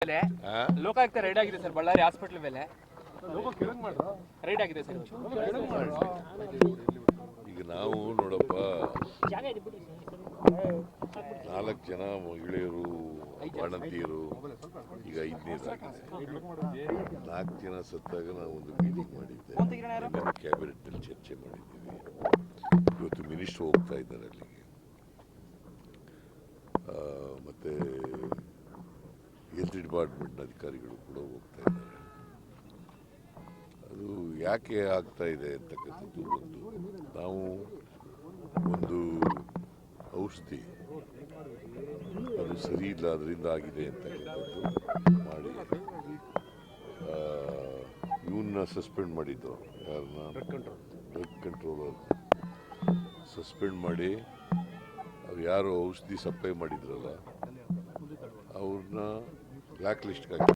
ಮೇಲೆ ಲೋಕಾಯುಕ್ತ ರೈಡ್ ಆಗಿದೆ sir, Ballari hospital ಮೇಲೆ ರೈಡ್ ಆಗಿದೆ ಸರ್. ಈಗ ನಾವು ನೋಡಪ್ಪ, 4 ಜನ ಮಹಿಳೆಯರು ಬಾಣಂತಿಯರು, ಈಗ 5ನೇದಾಗಿದೆ. 4 ಜನ ಸತ್ತಾಗ ನಾವು ಒಂದು ಮೀಟಿಂಗ್ ಮಾಡಿದ್ದೆ, ಕ್ಯಾಬಿನೆಟ್ನಲ್ಲಿ ಚರ್ಚೆ ಮಾಡಿದ್ದೀವಿ. ಇವತ್ತು ಮಿನಿಸ್ಟರ್ ಹೋಗ್ತಾ ಇದ್ದಾರೆ ಅಲ್ಲಿಗೆ, ಮತ್ತು ಹೆಲ್ತ್ ಡಿಪಾರ್ಟ್ಮೆಂಟ್ನ ಅಧಿಕಾರಿಗಳು ಕೂಡ ಹೋಗ್ತಾ ಇದ್ದಾರೆ. ಅದು ಯಾಕೆ ಆಗ್ತಾ ಇದೆ ಅಂತಕ್ಕಂಥದ್ದು ನಾವು ಒಂದು ಔಷಧಿ ಅದು ಸರಿ ಇಲ್ಲ, ಅದರಿಂದ ಆಗಿದೆ ಅಂತಕ್ಕಂಥದ್ದು ಮಾಡಿ ಇವನ್ನ ಸಸ್ಪೆಂಡ್ ಮಾಡಿದ್ದು, ಯಾರನ್ನ, ಡ್ರಗ್ ಕಂಟ್ರೋಲರ್ ಸಸ್ಪೆಂಡ್ ಮಾಡಿ, ಅವ್ರು ಯಾರು ಔಷಧಿ ಸಪ್ಲೈ ಮಾಡಿದ್ರಲ್ಲ ಅವ್ರನ್ನ ಬ್ಲ್ಯಾಕ್ ಲಿಸ್ಟ್ಗೆ ಹಾಕಿ